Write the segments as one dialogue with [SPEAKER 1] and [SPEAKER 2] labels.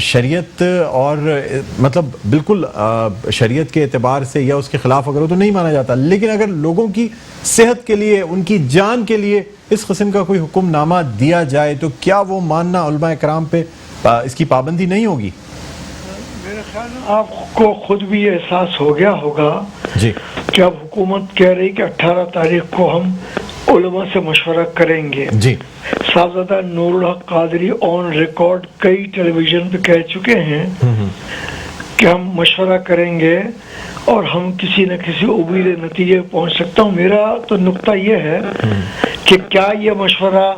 [SPEAKER 1] شریعت اور مطلب بالکل شریعت کے اعتبار سے یا اس کے خلاف اگر ہو تو نہیں مانا جاتا، لیکن اگر لوگوں کی صحت کے لیے، ان کی جان کے لیے اس قسم کا کوئی حکم نامہ دیا جائے تو کیا وہ ماننا علماء کرام پہ اس کی پابندی نہیں ہوگی؟
[SPEAKER 2] میرے خیال میں آپ کو خود بھی یہ احساس ہو گیا ہوگا
[SPEAKER 1] جی
[SPEAKER 2] کہ اب حکومت کہہ رہی کہ 18 تاریخ کو ہم علماء سے مشورہ کریں گے.
[SPEAKER 1] جی
[SPEAKER 2] صاحبزادہ نور الحق قادری آن ریکارڈ کئی ٹیلی ویژن پہ کہہ چکے ہیں کہ ہم مشورہ کریں گے اور ہم کسی نہ کسی امید نتیجے پہ پہنچ سکتا ہوں. میرا تو نقطہ یہ ہے کہ کیا یہ مشورہ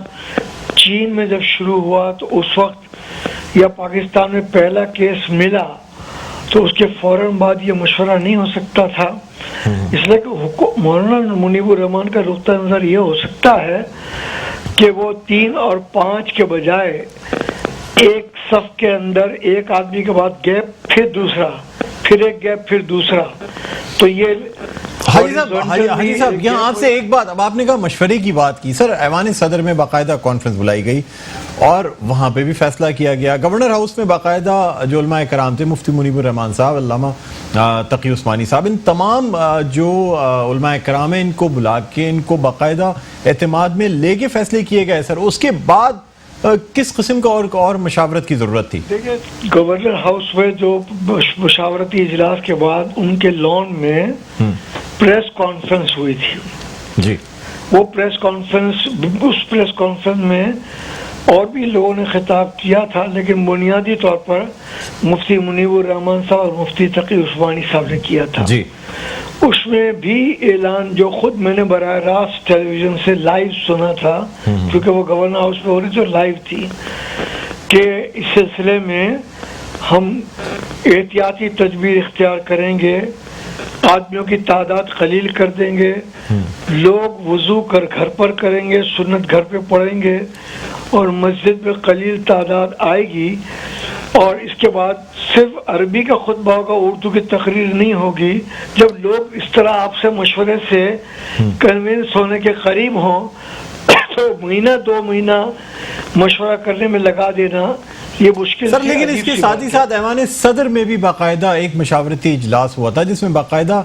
[SPEAKER 2] چین میں جب شروع ہوا تو اس وقت یا پاکستان میں پہلا کیس ملا تو اس کے فوراً بعد یہ مشورہ نہیں ہو سکتا تھا؟ اس لیے کہ مولانا منیب الرحمان کا نقطہ نظر یہ ہو سکتا ہے کہ وہ 3 اور 5 کے بجائے ایک صف کے اندر ایک آدمی کے بعد گیپ، پھر دوسرا، پھر ایک گیپ، پھر دوسرا. تو یہ
[SPEAKER 1] حاجی صاحب یہاں آپ سے ایک بات، اب آپ نے کہا مشورے کی بات کی، سر ایوان صدر میں باقاعدہ کانفرنس بلائی گئی اور وہاں پہ بھی فیصلہ کیا گیا. گورنر ہاؤس میں باقاعدہ جو علماء کرام تھے، مفتی منیب الرحمان صاحب، علامہ تقی عثمانی صاحب، ان تمام جو علماء کرام ہیں ان کو بلا کے ان کو باقاعدہ اعتماد میں لے کے فیصلے کیے گئے. سر اس کے بعد کس قسم کا اور مشاورت کی ضرورت تھی؟
[SPEAKER 2] دیکھیں گورنر ہاؤس میں جو مشاورتی اجلاس کے بعد ان کے لان میں پریس کانفرنس ہوئی تھی.
[SPEAKER 1] جی
[SPEAKER 2] وہ پریس کانفرنس میں اور بھی لوگوں نے خطاب کیا تھا، لیکن بنیادی طور پر مفتی منیب الرحمان صاحب اور مفتی تقی عثمانی صاحب نے کیا تھا.
[SPEAKER 1] جی
[SPEAKER 2] اس میں بھی اعلان جو خود میں نے براہ راست ٹیلی ویژن سے لائیو سنا تھا، کیونکہ وہ گورنر ہاؤس میں ہو رہی تو لائیو تھی، کہ اس سلسلے میں ہم احتیاطی تدبیر اختیار کریں گے، آدمیوں کی تعداد قلیل کر دیں گے، لوگ وضو کر گھر پر کریں گے، سنت گھر پہ پڑھیں گے، اور مسجد میں قلیل تعداد آئے گی، اور اس کے بعد صرف عربی کا خطبہ ہوگا، اردو کی تقریر نہیں ہوگی. جب لوگ اس طرح آپ سے مشورے سے کنونس ہونے کے قریب ہوں تو مہینہ 2 مہینہ مشورہ کرنے میں لگا دینا یہ مشکل.
[SPEAKER 1] سر لیکن اس کے ساتھ ہی ساتھ ایوان صدر میں بھی باقاعدہ ایک مشاورتی اجلاس ہوا تھا جس میں باقاعدہ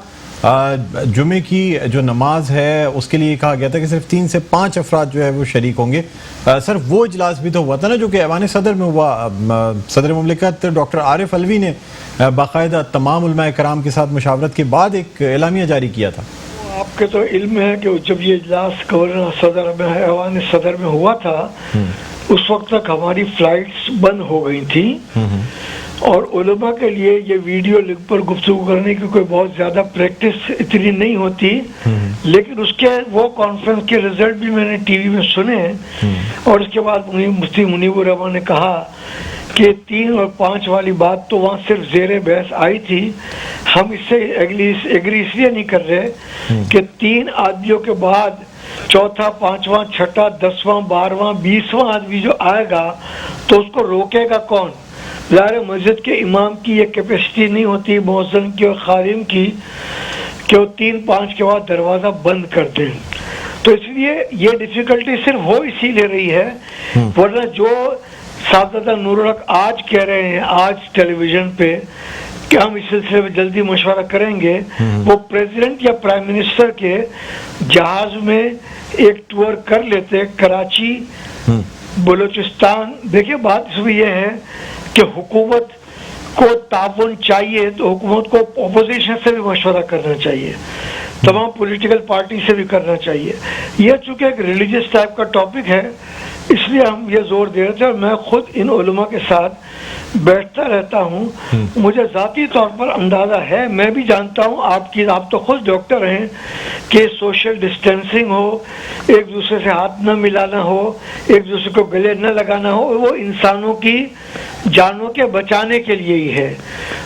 [SPEAKER 1] جمعے کی جو نماز ہے اس کے لیے کہا گیا تھا کہ صرف 3 سے 5 افراد جو ہے وہ شریک ہوں گے. سر وہ اجلاس بھی تو ہوا تھا نا جو کہ ایوان صدر میں ہوا. صدر مملکت ڈاکٹر عارف علوی نے باقاعدہ تمام علماء کرام کے ساتھ مشاورت کے بعد ایک اعلامیہ جاری کیا تھا.
[SPEAKER 2] آپ کے تو علم ہے کہ جب یہ اجلاس گورنر صدر میں ایوان صدر میں ہوا تھا اس وقت تک ہماری فلائٹس بند ہو گئی تھی، اور علماء کے لیے یہ ویڈیو لنک پر گفتگو کرنے کی کوئی بہت زیادہ پریکٹس اتنی نہیں ہوتی. لیکن اس کے وہ کانفرنس کے رزلٹ بھی میں نے ٹی وی میں سنے، اور اس کے بعد مفتی منیب الرحمان نے کہا کہ 3 اور 5 والی بات تو وہاں صرف زیر بحث آئی تھی. ہم اس سے ایگری اس لیے نہیں کر رہے کہ 3 آدمیوں کے بعد چوتھا، 5واں، 6واں، 10واں، 12واں، 20واں آدمی جو آئے گا تو اس کو روکے گا کون؟ ظاہر مسجد کے امام کی یہ کیپیسٹی نہیں ہوتی، مؤذن کی اور خادم کی، کہ وہ 3-5 کے بعد دروازہ بند کر دیں. تو اس لیے یہ ڈیفیکلٹی صرف ہو اسی لیے رہی ہے، ورنہ جو صاحبزادہ نور الحق آج کہہ رہے ہیں آج ٹیلی ویژن پہ کہ ہم اس سلسلے میں جلدی مشورہ کریں گے، وہ پریزیڈنٹ یا پرائم منسٹر کے جہاز میں ایک ٹور کر لیتے کراچی، بلوچستان. دیکھیں بات اس میں یہ ہے کہ حکومت کو تعاون چاہیے تو حکومت کو اپوزیشن سے بھی مشورہ کرنا چاہیے، تمام پولیٹیکل پارٹی سے بھی کرنا چاہیے. یہ چونکہ ایک ریلیجیس ٹائپ کا ٹاپک ہے اس لیے ہم یہ زور دے رہے تھے، اور میں خود ان علماء کے ساتھ بیٹھتا رہتا ہوں. مجھے ذاتی طور پر اندازہ ہے، میں بھی جانتا ہوں، آپ تو خود ڈاکٹر ہیں، کہ سوشل ڈسٹینسنگ ہو، ایک دوسرے سے ہاتھ نہ ملانا ہو، ایک دوسرے کو گلے نہ لگانا ہو، وہ انسانوں کی جانوں کے بچانے کے لیے ہی ہے.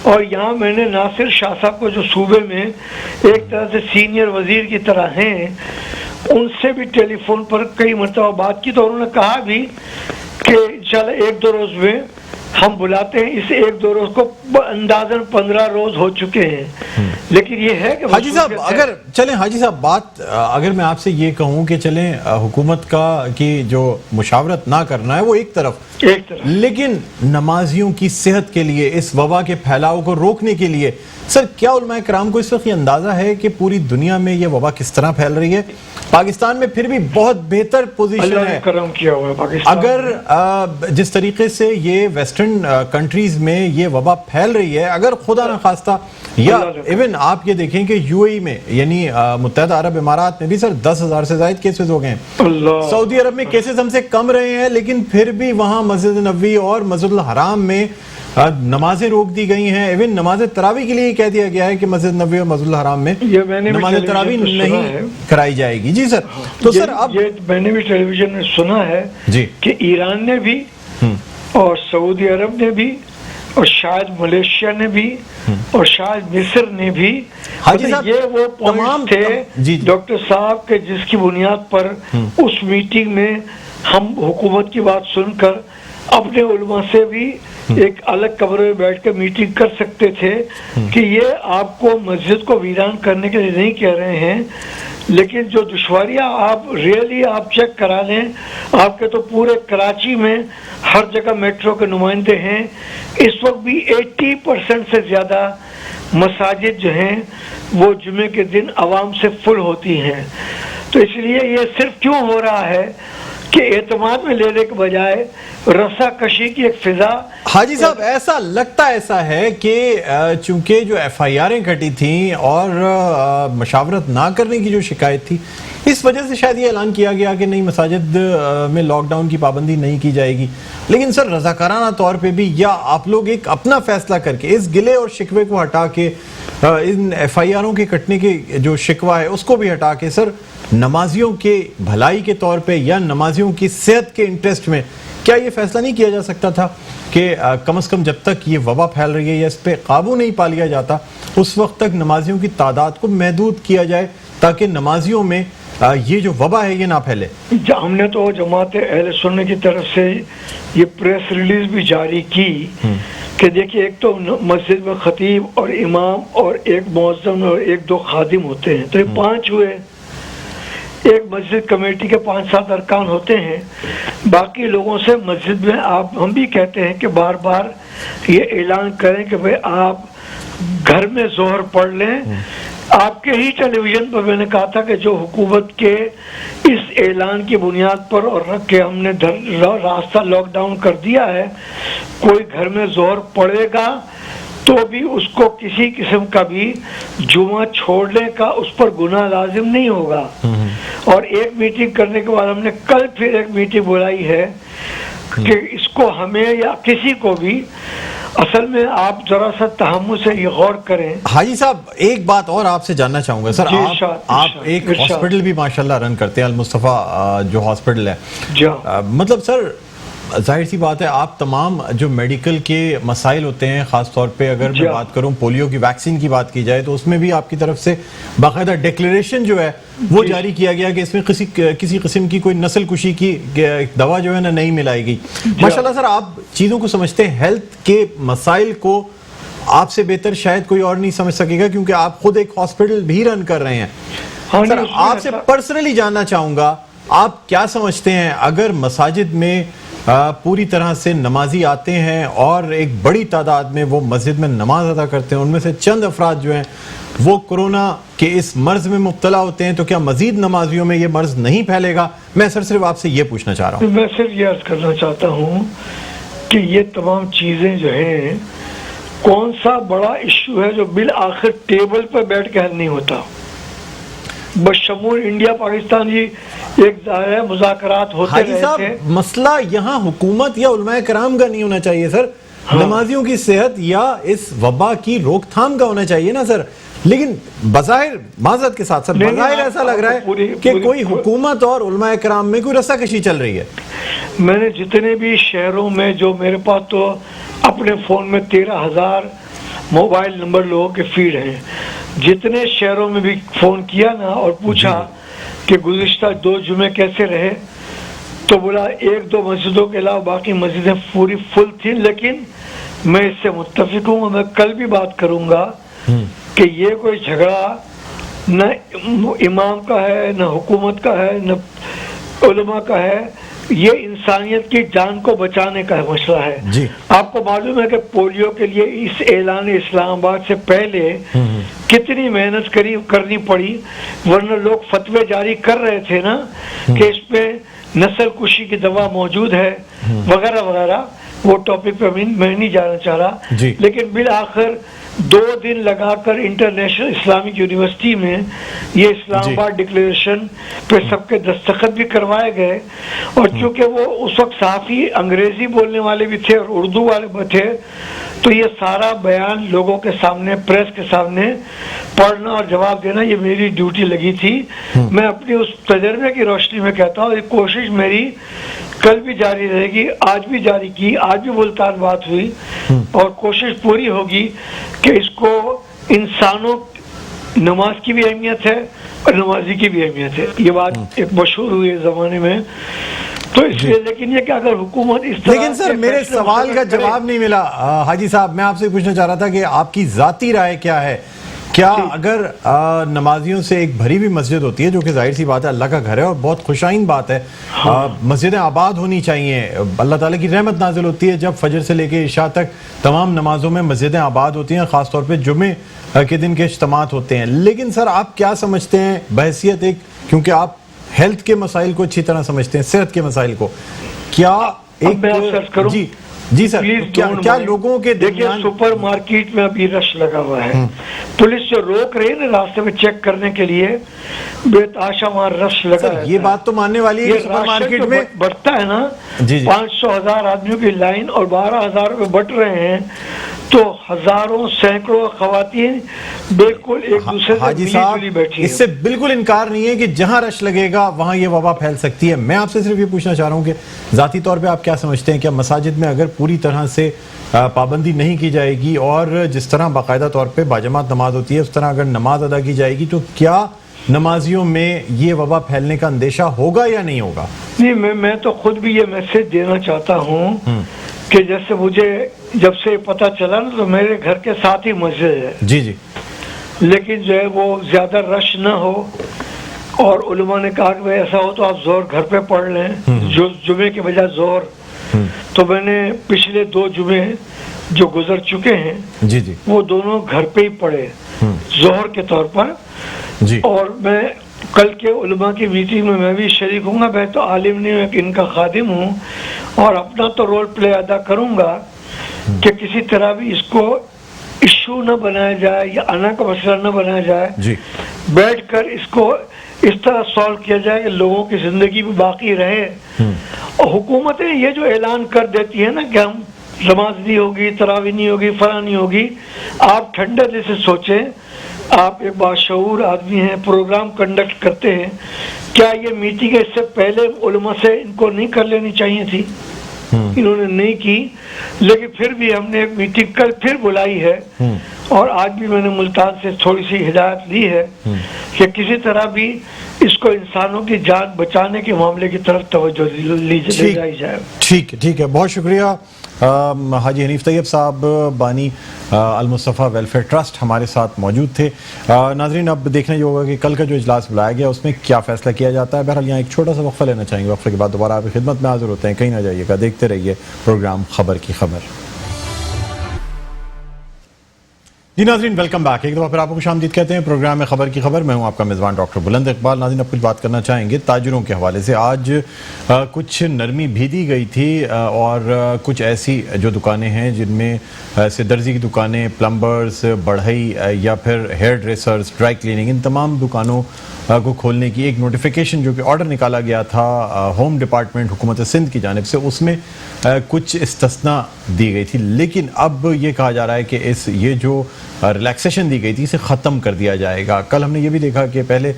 [SPEAKER 2] اور یہاں میں نے ناصر شاہ صاحب کو جو صوبے میں ایک طرح سے سینئر وزیر کی طرح ہیں، ان سے بھی ٹیلی فون پر کئی مرتبہ بات کی، تو انہوں نے کہا بھی کہ انشاءاللہ 1-2 روز میں ہم بلاتے ہیں اس 1-2 روز کو اندازاً 15 روز ہو چکے ہیں، لیکن یہ ہے کہ
[SPEAKER 1] حاجی صاحب اگر چلیں حاجی صاحب بات اگر میں آپ سے یہ کہوں کہ چلیں حکومت کی جو مشاورت نہ کرنا ہے وہ ایک طرف، لیکن نمازیوں کی صحت کے لیے اس وبا کے پھیلاؤ کو روکنے کے لیے سر کیا علماء کرام کو اس وقت یہ اندازہ ہے کہ پوری دنیا میں یہ وبا کس طرح پھیل رہی ہے؟ پاکستان میں پھر بھی بہت بہتر پوزیشن ہے،
[SPEAKER 2] کرم کیا ہوا ہے پاکستان،
[SPEAKER 1] اگر جس طریقے سے یہ ویسٹرن کنٹریز میں یہ وبا پھیل رہی ہے، اگر خدا نخواستہ یا ایون آپ یہ دیکھیں کہ یو اے میں یعنی متحدہ عرب امارات میں بھی سر 10,000 سے زائد کیسز ہو گئے ہیں، سعودی عرب میں کیسز ہم سے کم رہے ہیں لیکن پھر بھی وہاں مسجد نبوی اور مسجد الحرام میں نمازیں روک دی گئی ہیں، ایون نماز تراویح کے لیے کہہ دیا گیا ہے کہ مسجد نبوی اور مسجد الحرام میں نماز تراویح نہیں کرائی جائے گی۔ جی سر، تو سر اب
[SPEAKER 2] میں نے بھی ٹیلی ویژن میں سنا ہے کہ ایران نے بھی اور سعودی عرب نے بھی اور شاید ملیشیا نے بھی اور شاید مصر نے بھی، یہ وہ پوائنٹ تھے ڈاکٹر صاحب کے جس کی بنیاد پر اس میٹنگ میں ہم حکومت کی بات سن کر اپنے علماء سے بھی ایک الگ کمرے میں بیٹھ کے میٹنگ کر سکتے تھے کہ یہ آپ کو مسجد کو ویران کرنے کے لیے نہیں کہہ رہے ہیں، لیکن جو دشواریاں آپ ریئلی آپ چیک کرا لیں، آپ کے تو پورے کراچی میں ہر جگہ میٹرو کے نمائندے ہیں، اس وقت بھی 80% سے زیادہ مساجد جو ہیں وہ جمعے کے دن عوام سے فل ہوتی ہیں۔ تو اس لیے یہ صرف کیوں ہو رہا ہے کہ اعتماد میں لینے کے بجائے رسا کشی کی ایک فضا۔
[SPEAKER 1] حاجی صاحب ایسا لگتا ایسا ہے کہ چونکہ جو ایف آئی آریں کٹی تھیں اور مشاورت نہ کرنے کی جو شکایت تھی اس وجہ سے شاید یہ اعلان کیا گیا کہ نہیں مساجد میں لاک ڈاؤن کی پابندی نہیں کی جائے گی، لیکن سر رضاکارانہ طور پہ بھی یا آپ لوگ ایک اپنا فیصلہ کر کے اس گلے اور شکوے کو ہٹا کے ان ایف آئی آروں کے کٹنے کے جو شکوہ ہے اس کو بھی ہٹا کے سر نمازیوں کے بھلائی کے طور پہ یا نمازیوں کی صحت کے انٹرسٹ میں کیا یہ فیصلہ نہیں کیا جا سکتا تھا کہ کم از کم جب تک یہ وبا پھیل رہی ہے یا اس پہ قابو نہیں پا لیا جاتا اس وقت تک نمازیوں کی تعداد کو محدود کیا جائے تاکہ نمازیوں میں یہ جو وبا ہے یہ نہ پھیلے؟
[SPEAKER 2] ہم نے تو جماعت اہل سنت کی طرف سے یہ پریس ریلیز بھی جاری کی کہ دیکھیے ایک تو مسجد میں خطیب اور امام اور ایک مؤذن اور 1-2 خادم ہوتے ہیں، تو یہ 5 ہوئے، ایک مسجد کمیٹی کے 5-7 ارکان ہوتے ہیں، باقی لوگوں سے مسجد میں ہم بھی کہتے ہیں کہ بار بار یہ اعلان کریں کہ بھئی آپ گھر میں ظہر پڑھ لیں۔ آپ کے ہی ٹیلی ویژن پر میں نے کہا تھا کہ جو حکومت کے اس اعلان کی بنیاد پر اور رکھ کے ہم نے راستہ لاک ڈاؤن کر دیا ہے، کوئی گھر میں ظہر پڑھے گا تو بھی اس کو کسی قسم کا بھی جمعہ چھوڑنے کا اس پر گناہ لازم نہیں ہوگا۔ اور ایک میٹنگ کرنے کے بعد ہم نے کل پھر ایک میٹنگ بلائی ہے کہ اس کو ہمیں یا کسی کو بھی اصل میں آپ ذرا سا تحمل سے یہ غور کریں۔
[SPEAKER 1] حاجی صاحب ایک بات اور آپ سے جاننا چاہوں گا سر، آپ ایک ہاسپٹل بھی ماشاءاللہ رن کرتے ہیں، المصطفیٰ جو ہاسپٹل ہے، مطلب سر ظاہر سی بات ہے آپ تمام جو میڈیکل کے مسائل ہوتے ہیں، خاص طور پہ اگر میں بات کروں پولیو کی ویکسین کی بات کی جائے تو اس میں بھی آپ کی طرف سے باقاعدہ ڈیکلیریشن جو ہے وہ جاری کیا گیا کہ اس میں کسی قسم کی کوئی نسل کشی کی دوا جو ہے نا نہیں ملائے گی۔ ماشاءاللہ سر آپ چیزوں کو سمجھتے ہیں، ہیلتھ کے مسائل کو آپ سے بہتر شاید کوئی اور نہیں سمجھ سکے گا کیونکہ آپ خود ایک ہاسپٹل بھی رن کر رہے ہیں۔ سر آپ سے پرسنلی جاننا چاہوں گا آپ کیا سمجھتے ہیں اگر مساجد میں پوری طرح سے نمازی آتے ہیں اور ایک بڑی تعداد میں وہ مسجد میں نماز ادا کرتے ہیں، ان میں سے چند افراد جو ہیں وہ کورونا کے اس مرض میں مبتلا ہوتے ہیں، تو کیا مزید نمازیوں میں یہ مرض نہیں پھیلے گا؟ میں سر صرف آپ سے یہ پوچھنا چاہ رہا ہوں۔
[SPEAKER 2] میں صرف یہ عرض کرنا چاہتا ہوں کہ یہ تمام چیزیں جو ہیں کون سا بڑا ایشو ہے جو بالآخر ٹیبل پر بیٹھ کے حل نہیں ہوتا، بشمول انڈیا پاکستان ہی ایک ظاہر مذاکرات ہوتے رہے تھے۔
[SPEAKER 1] حاجی صاحب مسئلہ یہاں حکومت یا علماء کرام کا نہیں ہونا چاہیے سر، نمازیوں کی صحت یا اس وبا کی روک تھام کا ہونا چاہیے نا سر، لیکن بظاہر معذرت کے ساتھ سر بظاہر ایسا لگ رہا ہے کہ کوئی حکومت اور علماء کرام میں کوئی رسا کشی چل رہی ہے۔
[SPEAKER 2] میں نے جتنے بھی شہروں میں جو میرے پاس تو اپنے فون میں 13,000 موبائل نمبر لوگوں کے فیڈ ہیں، جتنے شہروں میں بھی فون کیا نا اور پوچھا کہ گزشتہ 2 جمعے کیسے رہے، تو بولا 1-2 مسجدوں کے علاوہ باقی مسجدیں پوری فل تھیں، لیکن میں اس سے متفق ہوں. میں کل بھی بات کروں گا کہ یہ کوئی جھگڑا نہ امام کا ہے، نہ حکومت کا ہے، نہ علماء کا ہے. یہ انسانیت کی جان کو بچانے کا مسئلہ ہے.
[SPEAKER 1] جی.
[SPEAKER 2] آپ کو معلوم ہے کہ پولیو کے لیے اس اعلان اسلام آباد سے پہلے کتنی محنت کرنی پڑی، ورنہ لوگ فتوے جاری کر رہے تھے نا کہ اس پہ نسل کشی کی دوا موجود ہے وغیرہ وغیرہ. وہ ٹاپک پہ میں نہیں جانا چاہ رہا.
[SPEAKER 1] جی.
[SPEAKER 2] لیکن بالآخر 2 دن لگا کر انٹرنیشنل اسلامک یونیورسٹی میں یہ اسلام آباد ڈکلیریشن پہ سب کے دستخط بھی کروائے گئے. اور چونکہ وہ اس وقت صحافی انگریزی بولنے والے بھی تھے اور اردو والے بھی تھے، تو یہ سارا بیان لوگوں کے سامنے، پریس کے سامنے پڑھنا اور جواب دینا یہ میری ڈیوٹی لگی تھی. میں اپنی اس تجربے کی روشنی میں کہتا ہوں، یہ کوشش میری کل بھی جاری رہے گی، آج بھی جاری کی، آج بھی ملتان بات ہوئی، اور کوشش پوری ہوگی کہ اس کو انسانوں، نماز کی بھی اہمیت ہے اور نمازی کی بھی اہمیت ہے. یہ بات ایک مشہور ہوئی ہے زمانے میں. تو اس لیے لیکن یہ کہ اگر حکومت اس طرح،
[SPEAKER 1] لیکن سر میرے سوال کا جواب نہیں ملا. حاجی صاحب میں آپ سے پوچھنا چاہ رہا تھا کہ آپ کی ذاتی رائے کیا ہے؟ کیا اگر نمازیوں سے ایک بھری ہوئی مسجد ہوتی ہے، جو کہ ظاہر سی بات ہے اللہ کا گھر ہے اور بہت خوشائن بات ہے، مسجدیں آباد ہونی چاہیے، اللہ تعالیٰ کی رحمت نازل ہوتی ہے جب فجر سے لے کے عشاء تک تمام نمازوں میں مسجدیں آباد ہوتی ہیں، خاص طور پہ جمعے کے دن کے اجتماعات ہوتے ہیں. لیکن سر آپ کیا سمجھتے ہیں بحیثیت ایک، کیونکہ آپ ہیلتھ کے مسائل کو اچھی طرح سمجھتے ہیں، صحت کے مسائل کو، کیا ایک جی سر کیا لوگوں کے
[SPEAKER 2] دیکھیے سپر مارکیٹ میں ابھی رش لگا ہوا ہے، پولیس جو روک رہی ہے نا راستے میں چیک کرنے کے لیے، بے تحاشا وہاں رش لگا ہے.
[SPEAKER 1] یہ بات تو ماننے والی ہے، سپر مارکیٹ میں
[SPEAKER 2] بڑھتا ہے نا 500,000 آدمیوں کی لائن اور 12,000 روپے بٹ رہے ہیں، تو ہزاروں سینکڑوں خواتین بالکل ایک دوسرے سے ملی جلی بیٹھی ہیں.
[SPEAKER 1] اس سے بالکل انکار نہیں ہے کہ جہاں رش لگے گا وہاں یہ وبا پھیل سکتی ہے. میں آپ سے صرف یہ پوچھنا چاہ رہا ہوں کہ ذاتی طور پہ آپ کیا سمجھتے ہیں، کیا مساجد میں اگر پوری طرح سے پابندی نہیں کی جائے گی اور جس طرح باقاعدہ طور پہ باجماعت نماز ہوتی ہے اس طرح اگر نماز ادا کی جائے گی، تو کیا نمازیوں میں یہ وبا پھیلنے کا اندیشہ ہوگا یا نہیں ہوگا؟
[SPEAKER 2] نہیں، میں تو خود بھی یہ میسج دینا چاہتا ہوں کہ جیسے مجھے جب سے پتہ چلا نا تو میرے گھر کے ساتھ ہی مسجد ہے،
[SPEAKER 1] جی
[SPEAKER 2] لیکن جو ہے وہ زیادہ رش نہ ہو، اور علماء نے کہا کہ ایسا ہو تو آپ زہر گھر پہ پڑھ لیں، جمعے کے بجائے زہر. تو میں نے پچھلے 2 جمعے جو گزر چکے ہیں وہ دونوں گھر پہ ہی پڑھے زہر کے طور پر. اور میں کل کے علماء کی میٹنگ میں بھی شریک ہوں گا. میں تو عالم نہیں ہوں، ان کا خادم ہوں، اور اپنا تو رول پلے ادا کروں گا کہ کسی طرح بھی اس کو ایشو نہ بنایا جائے یا انا کا مسئلہ نہ بنایا جائے. بیٹھ کر اس کو اس طرح سالو کیا جائے کہ لوگوں کی زندگی بھی باقی رہے. اور حکومتیں یہ جو اعلان کر دیتی ہے نا کہ ہم نماز نہیں ہوگی، تراویح نہیں ہوگی، فلاں نہیں ہوگی، آپ ٹھنڈے دل سے سوچیں. آپ ایک باشعور آدمی ہیں، پروگرام کنڈکٹ کرتے ہیں، کیا یہ میٹنگ اس سے پہلے علماء سے ان کو نہیں کر لینی چاہیے تھی؟ انہوں نے نہیں کی، لیکن پھر بھی ہم نے ایک میٹنگ کل پھر بلائی ہے، اور آج بھی میں نے ملتان سے تھوڑی سی ہدایت لی ہے کہ کسی طرح بھی اس کو انسانوں کی جان بچانے کے معاملے کی طرف توجہ لی جائی جائے.
[SPEAKER 1] ٹھیک ہے، بہت شکریہ. حاجی حنیف طیب صاحب بانی المصطفیٰ ویلفیئر ٹرسٹ ہمارے ساتھ موجود تھے. ناظرین اب دیکھنا یہ ہوگا کہ کل کا جو اجلاس بلایا گیا اس میں کیا فیصلہ کیا جاتا ہے. بہرحال یہاں ایک چھوٹا سا وقفہ لینا چاہیں گے، وقفے کے بعد دوبارہ آپ کی خدمت میں حاضر ہوتے ہیں. کہیں نہ جائیے گا، دیکھتے رہیے پروگرام خبر کی خبر. جی ناظرین ویلکم بیک، ایک دفعہ پھر آپ کو خوش آمدید کہتے ہیں پروگرام میں خبر کی خبر. میں ہوں آپ کا میزبان ڈاکٹر بلند اقبال. ناظرین اب کچھ بات کرنا چاہیں گے تاجروں کے حوالے سے. آج کچھ نرمی بھی دی گئی تھی، اور کچھ ایسی جو دکانیں ہیں جن میں سے درزی کی دکانیں، پلمبرز، بڑھئی یا پھر ہیئر ڈریسرز، ڈرائی کلیننگ، ان تمام دکانوں کو کھولنے کی ایک نوٹیفیکیشن جو کہ آرڈر نکالا گیا تھا ہوم ڈپارٹمنٹ حکومت سندھ کی جانب سے، اس میں کچھ استثناء دی گئی تھی. لیکن اب یہ کہا جا رہا ہے کہ یہ جو ریلیکسیشن دی گئی تھی اسے ختم کر دیا جائے گا. کل ہم نے یہ بھی دیکھا کہ پہلے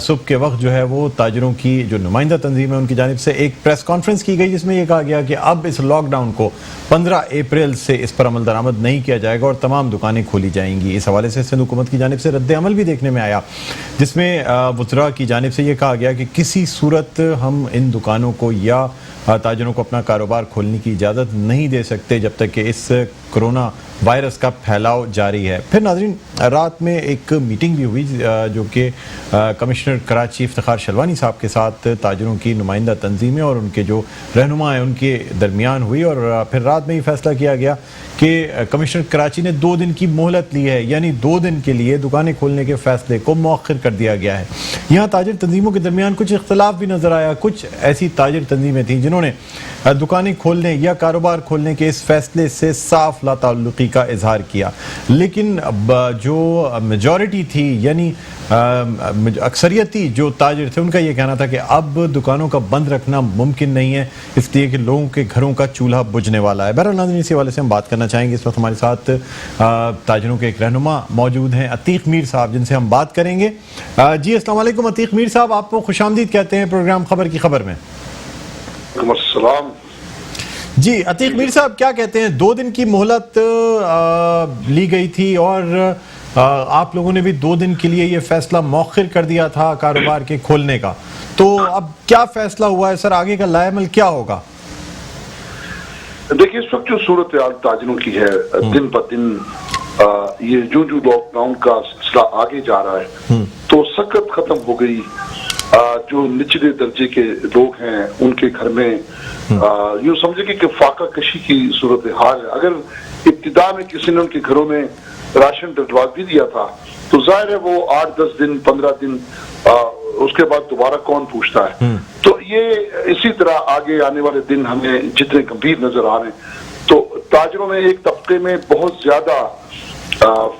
[SPEAKER 1] صبح کے وقت جو ہے وہ تاجروں کی جو نمائندہ تنظیم ہے ان کی جانب سے ایک پریس کانفرنس کی گئی جس میں یہ کہا گیا کہ اب اس لاک ڈاؤن کو 15 اپریل سے اس پر عمل درآمد نہیں کیا جائے گا اور تمام دکانیں کھولی جائیں گی. اس حوالے سے سندھ حکومت کی جانب سے رد عمل بھی دیکھنے میں آیا جس میں وزراء کی جانب سے یہ کہا گیا کہ کسی صورت ہم ان دکانوں کو یا تاجروں کو اپنا کاروبار کھولنے کی اجازت نہیں دے سکتے جب تک کہ اس کرونا وائرس کا پھیلاؤ جاری ہے. پھر ناظرین رات میں ایک میٹنگ بھی ہوئی جو کہ کمشنر کراچی افتخار شلوانی صاحب کے ساتھ تاجروں کی نمائندہ تنظیمیں اور ان کے جو رہنما ہیں ان کے درمیان ہوئی اور پھر رات میں یہ فیصلہ کیا گیا کہ کمشنر کراچی نے 2 دن کی مہلت لی ہے, یعنی 2 دن کے لیے دکانیں کھولنے کے فیصلے کو مؤخر کر دیا گیا ہے. یہاں تاجر تنظیموں کے درمیان کچھ اختلاف بھی نظر آیا. کچھ ایسی تاجر تنظیمیں تھیں جنہوں نے دکانیں کھولنے یا کاروبار کھولنے کے اس فیصلے سے صاف لا تعلقی کا اظہار کیا, لیکن جو میجورٹی تھی یعنی اکثریتی جو تاجر تھے ان کا یہ کہنا تھا کہ اب دکانوں کا بند رکھنا ممکن نہیں ہے اس لیے کہ لوگوں کے گھروں کا چولہا بجھنے والا ہے. بہرحال ناظرین اسی حوالے سے ہم بات کرنا چاہیں گے. اس وقت ہمارے ساتھ تاجروں کے ایک رہنما موجود ہیں عتیق میر صاحب جن سے ہم بات کریں گے. جی السلام علیکم عتیق میر صاحب, آپ کو خوش آمدید کہتے ہیں پروگرام خبر کی خبر میں.
[SPEAKER 3] وعلیکم السلام.
[SPEAKER 1] جی عتیق میر صاحب کیا کہتے ہیں, 2 دن کی مہلت لی گئی تھی اور آپ لوگوں نے بھی 2 دن کے لیے یہ فیصلہ مؤخر کر دیا تھا کاروبار کے کھولنے کا, تو اب کیا فیصلہ ہوا ہے سر, آگے کا لائے عمل کیا ہوگا؟
[SPEAKER 3] دیکھیے اس وقت جو صورتحال تاجروں کی ہے دن بہ دن یہ جو لاک ڈاؤن کا سلسلہ آگے جا رہا ہے تو سخت ختم ہو گئی. جو نچلے درجے کے لوگ ہیں ان کے گھر میں یوں سمجھے کہ فاقہ کشی کی صورتحال ہے. اگر ابتدا میں کسی نے ان کے گھروں میں راشن ڈلوا بھی دیا تھا تو ظاہر ہے وہ 8-10 دن 15 دن اس کے بعد دوبارہ کون پوچھتا ہے. تو یہ اسی طرح آگے آنے والے دن ہمیں جتنے گمبھیر نظر آ رہے ہیں تو تاجروں میں ایک طبقے میں بہت زیادہ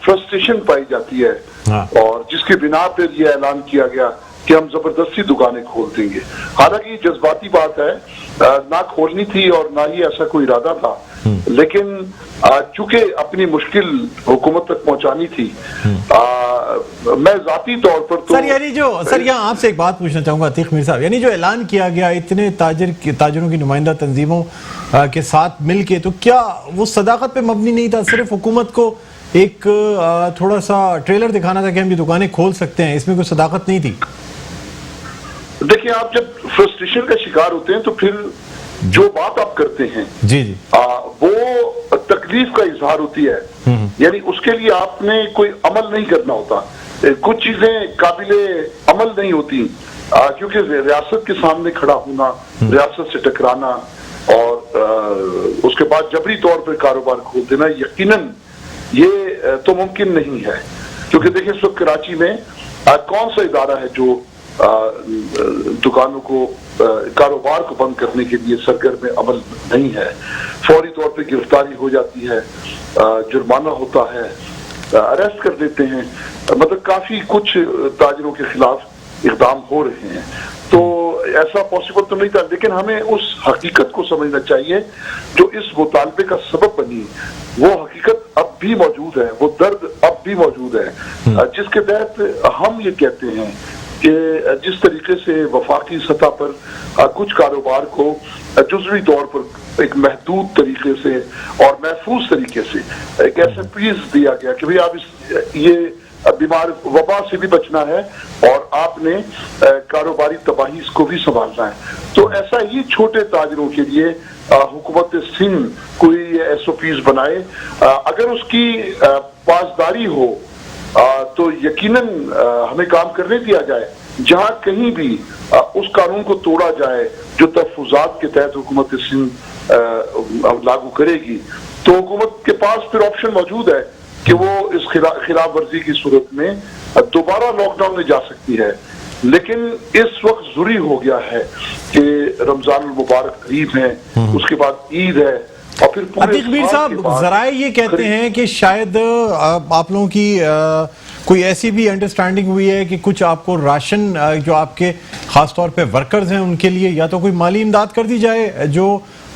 [SPEAKER 3] فرسٹریشن پائی جاتی ہے اور جس کی بنا پہ یہ اعلان کیا گیا کہ ہم زبردستی دکانیں کھول دیں گے. حالانکہ یہ جذباتی بات ہے, نہ کھولنی تھی اور نہ ہی ایسا کوئی ارادہ تھا, لیکن چونکہ اپنی مشکل حکومت تک پہنچانی تھی میں ذاتی طور پر تو
[SPEAKER 1] سر یہاں آپ سے ایک بات پوچھنا چاہوں گا عتیق میر صاحب, یعنی جو اعلان کیا گیا اتنے تاجروں کی نمائندہ تنظیموں کے ساتھ مل کے, تو کیا وہ صداقت پہ مبنی نہیں تھا, صرف حکومت کو ایک تھوڑا سا ٹریلر دکھانا تھا کہ ہم یہ دکانیں کھول سکتے ہیں, اس میں کوئی صداقت نہیں تھی؟
[SPEAKER 3] دیکھیں آپ جب فرسٹریشن کا شکار ہوتے ہیں تو پھر جو بات آپ کرتے ہیں
[SPEAKER 1] جی
[SPEAKER 3] وہ تکلیف کا اظہار ہوتی ہے, یعنی اس کے لیے آپ نے کوئی عمل نہیں کرنا ہوتا. کچھ چیزیں قابل عمل نہیں ہوتی کیونکہ ریاست کے سامنے کھڑا ہونا, ریاست سے ٹکرانا اور اس کے بعد جبری طور پر کاروبار کھول دینا یقیناً یہ تو ممکن نہیں ہے. کیونکہ دیکھیں اس وقت کراچی میں کون سا ادارہ ہے جو دکانوں کو کاروبار کو بند کرنے کے لیے سرگرم عمل نہیں ہے. فوری طور پہ گرفتاری ہو جاتی ہے, جرمانہ ہوتا ہے, اریسٹ کر دیتے ہیں, مطلب کافی کچھ تاجروں کے خلاف اقدام ہو رہے ہیں. تو ایسا پاسبل تو نہیں تھا, لیکن ہمیں اس حقیقت کو سمجھنا چاہیے جو اس مطالبے کا سبب بنی. وہ حقیقت اب بھی موجود ہے, وہ درد اب بھی موجود ہے, جس کے تحت ہم یہ کہتے ہیں کہ جس طریقے سے وفاقی سطح پر کچھ کاروبار کو جزوی طور پر ایک محدود طریقے سے اور محفوظ طریقے سے ایک ایسا پیس دیا گیا کہ بھئی آپ یہ بیمار وبا سے بھی بچنا ہے اور آپ نے کاروباری تباہی اس کو بھی سنبھالنا ہے. تو ایسا ہی چھوٹے تاجروں کے لیے حکومت سندھ کوئی ایس او پیز بنائے, اگر اس کی پاسداری ہو تو یقیناً ہمیں کام کرنے دیا جائے. جہاں کہیں بھی اس قانون کو توڑا جائے جو تحفظات کے تحت حکومت سندھ لاگو کرے گی تو حکومت کے پاس پھر آپشن موجود ہے کہ وہ اس خلاف ورزی کی صورت میں دوبارہ لاک ڈاؤن میں جا سکتی ہے. لیکن اس وقت ضروری ہو گیا ہے کہ رمضان المبارک قریب ہے, اس کے بعد عید ہے, اور پھر
[SPEAKER 1] عتیق میر صاحب ذرائع یہ کہتے ہیں کہ شاید آپ لوگوں کی کوئی ایسی بھی انڈرسٹینڈنگ ہوئی ہے کہ کچھ آپ کو راشن جو آپ کے خاص طور پہ ورکرز ہیں ان کے لیے یا تو کوئی مالی امداد کر دی جائے جو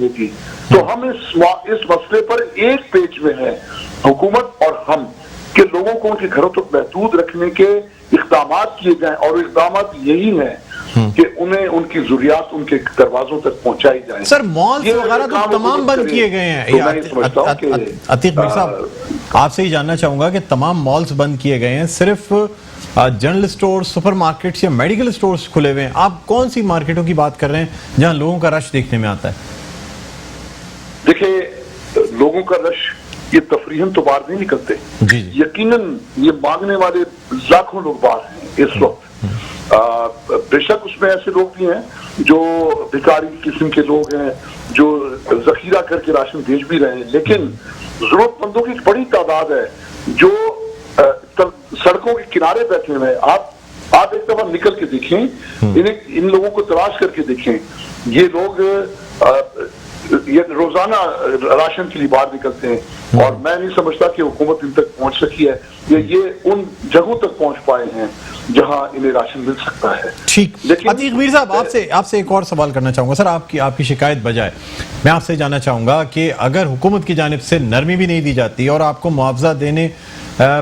[SPEAKER 3] ہوگی. تو ہم اس مسئلے پر ایک پیج میں ہیں حکومت اور ہم کہ لوگوں کو ان کے گھروں تک محدود رکھنے کے اقدامات کیے جائیں, اور اقدامات یہی ہیں کہ انہیں ان کی ضروریات ان کے دروازوں تک پہنچائی جائیں.
[SPEAKER 1] سر مالز وغیرہ تو تمام بند کیے گئے ہیں. عتیق میر صاحب آپ سے ہی جاننا چاہوں گا کہ تمام مالز بند کیے گئے ہیں, صرف جنرل سٹور, سپر مارکیٹس یا میڈیکل سٹورز کھلے ہوئے ہیں. آپ کون سی مارکیٹوں کی بات کر رہے ہیں جہاں لوگوں کا رش دیکھنے میں آتا ہے؟
[SPEAKER 3] دیکھیں لوگوں کا رش یہ تفریحاً تو باہر نہیں نکلتے, یقیناً یہ مانگنے والے لاکھوں لوگ باہر ہیں اس وقت. بے شک اس میں ایسے لوگ بھی ہیں جو بھکاری قسم کے لوگ ہیں جو ذخیرہ کر کے راشن بھیج بھی رہے ہیں, لیکن ضرورت مندوں کی ایک بڑی تعداد ہے جو سڑکوں کے کنارے بیٹھے ہوئے ہیں. آپ ایک دفعہ نکل کے دیکھیں, ان لوگوں کو تلاش کر کے دیکھیں. یہ لوگ یہ روزانہ راشن کے لیے باہر نکلتے ہیں, اور میں نہیں سمجھتا کہ حکومت ان تک پہنچ سکی ہے یا یہ ان جگہوں تک پہنچ پائے ہیں جہاں انہیں راشن مل سکتا ہے.
[SPEAKER 1] ٹھیک. عتیق میر صاحب آپ سے ایک اور سوال کرنا چاہوں گا. سر آپ کی شکایت بجائے میں آپ سے جاننا چاہوں گا کہ اگر حکومت کی جانب سے نرمی بھی نہیں دی جاتی اور آپ کو معاوضہ دینے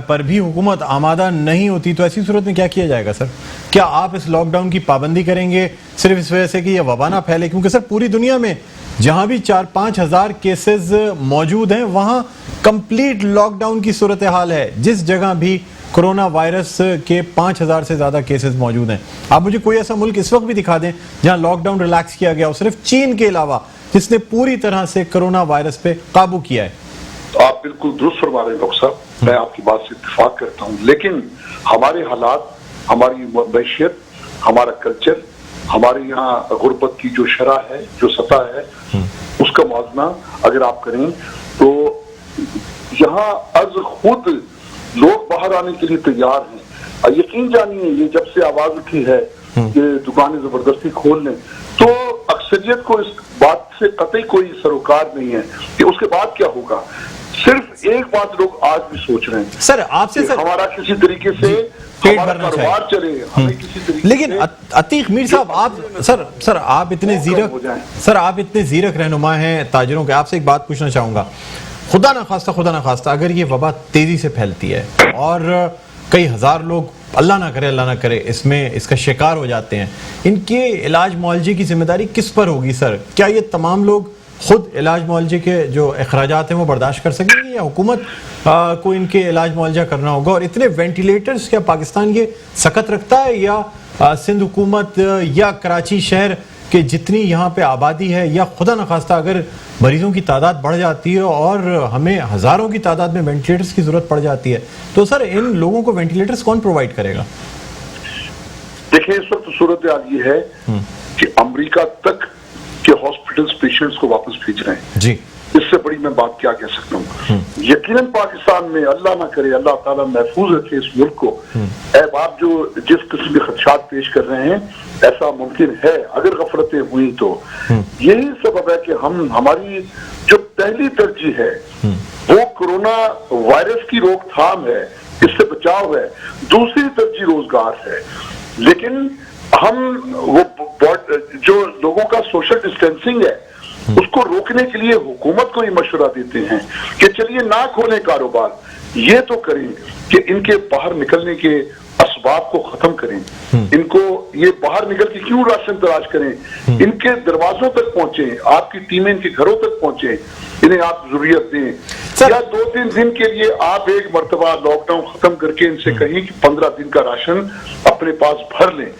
[SPEAKER 1] پر بھی حکومت آمادہ نہیں ہوتی, تو ایسی صورت میں کیا کیا جائے گا سر؟ کیا آپ اس لاک ڈاؤن کی پابندی کریں گے صرف اس وجہ سے کہ یہ وبا نہ پھیلے؟ کیونکہ سر پوری دنیا میں جہاں بھی 4-5 ہزار کیسز موجود ہیں وہاں کمپلیٹ لاک ڈاؤن کی صورتحال ہے. جس جگہ بھی کرونا وائرس کے 5,000 سے زیادہ کیسز موجود ہیں. آپ مجھے کوئی ایسا ملک اس وقت بھی دکھا دیں جہاں لاک ڈاؤن ریلیکس کیا گیا ہو, صرف چین کے علاوہ, جس نے پوری طرح سے کرونا وائرس پہ قابو کیا ہے.
[SPEAKER 3] آپ بالکل درست فرما رہے ہیں ڈاکٹر صاحب, میں آپ کی بات سے اتفاق کرتا ہوں, لیکن ہمارے حالات, ہماری معیشت, ہمارا کلچر, ہمارے یہاں غربت کی جو شرح ہے, جو سطح ہے, اس کا موازنہ اگر آپ کریں تو یہاں از خود لوگ باہر آنے کے لیے تیار ہیں. یقین جانیے یہ جب سے آواز اٹھی ہے کہ دکانیں زبردستی کھول لیں, تو اکثریت کو اس بات سے قطعی کوئی سروکار نہیں ہے کہ اس کے بعد کیا ہوگا. صرف ایک بات لوگ آج بھی سوچ رہے ہیں
[SPEAKER 1] سر آپ سے
[SPEAKER 3] ہمارا کسی طریقے سے ہمارا کاروبار چلے, ہمیں کسی طریقے.
[SPEAKER 1] لیکن عتیق میر صاحب آپ سر آپ اتنے زیرک رہنما ہیں تاجروں کے, آپ سے ایک بات پوچھنا چاہوں گا. خدا نہ خواستہ اگر یہ وبا تیزی سے پھیلتی ہے اور کئی ہزار لوگ اللہ نہ کرے اس کا شکار ہو جاتے ہیں, ان کے علاج معالجے کی ذمہ داری کس پر ہوگی سر؟ کیا یہ تمام لوگ خود علاج معالجے کے جو اخراجات ہیں وہ برداشت کر سکیں گے, یا حکومت کو ان کے علاج معالجہ کرنا ہوگا؟ اور اتنے وینٹیلیٹرز کیا پاکستان یہ سخت رکھتا ہے, یا سندھ حکومت یا کراچی شہر کہ جتنی یہاں پہ آبادی ہے, یا خدا نخواستہ اگر مریضوں کی تعداد بڑھ جاتی ہے اور ہمیں ہزاروں کی تعداد میں وینٹیلیٹرز کی ضرورت پڑ جاتی ہے, تو سر ان لوگوں کو وینٹیلیٹرز کون پرووائڈ کرے گا؟
[SPEAKER 3] دیکھیں اس وقت صورتحال یہ ہے کہ امریکہ تک کے ہاسپٹلز پیشنٹس کو واپس بھیج رہے ہیں.
[SPEAKER 1] جی,
[SPEAKER 3] اس سے بڑی میں بات کیا کہہ سکتا ہوں. یقیناً پاکستان میں اللہ نہ کرے, اللہ تعالیٰ محفوظ رکھے اس ملک کو, آپ جو جس قسم کے خدشات پیش کر رہے ہیں ایسا ممکن ہے اگر غفلتیں ہوئی تو. یہی سبب ہے کہ ہماری جو پہلی ترجیح ہے وہ کرونا وائرس کی روک تھام ہے, اس سے بچاؤ ہے. دوسری ترجیح روزگار ہے. لیکن ہم وہ جو لوگوں کا سوشل ڈسٹینسنگ ہے اس کو روکنے کے لیے حکومت کو یہ مشورہ دیتے ہیں کہ چلیے نہ کھولیں کاروبار, یہ تو کریں کہ ان کے باہر نکلنے کے اسباب کو ختم کریں. ان کو یہ باہر نکل کے کیوں راشن تلاش کریں, ان کے دروازوں تک پہنچیں, آپ کی ٹیمیں ان کے گھروں تک پہنچیں, انہیں آپ ضروریت دیں. یا 2-3 دن کے لیے آپ ایک مرتبہ لاک ڈاؤن ختم کر کے ان سے کہیں کہ 15 دن کا راشن اپنے پاس بھر لیں,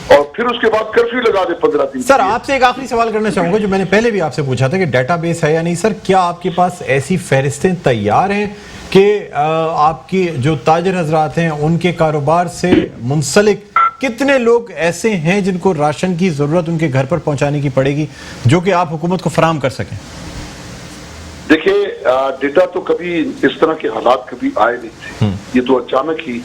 [SPEAKER 3] اور پھر اس کے بعد کرفیو لگا دے 15 دن.
[SPEAKER 1] سر آپ سے ایک آخری سوال کرنا چاہوں گا جو میں نے پہلے بھی آپ سے پوچھا تھا کہ ڈیٹا بیس ہے یا نہیں. سر کیا آپ کے پاس ایسی فہرستیں تیار ہیں کہ آپ کی جو تاجر حضرات ہیں ان کے کاروبار سے منسلک کتنے لوگ ایسے ہیں جن کو راشن کی ضرورت ان کے گھر پر پہنچانے کی پڑے گی جو کہ آپ حکومت کو فراہم کر سکیں؟
[SPEAKER 3] دیکھیں ڈیٹا تو کبھی اس طرح کے حالات کبھی آئے نہیں تھے, یہ تو اچانک ہی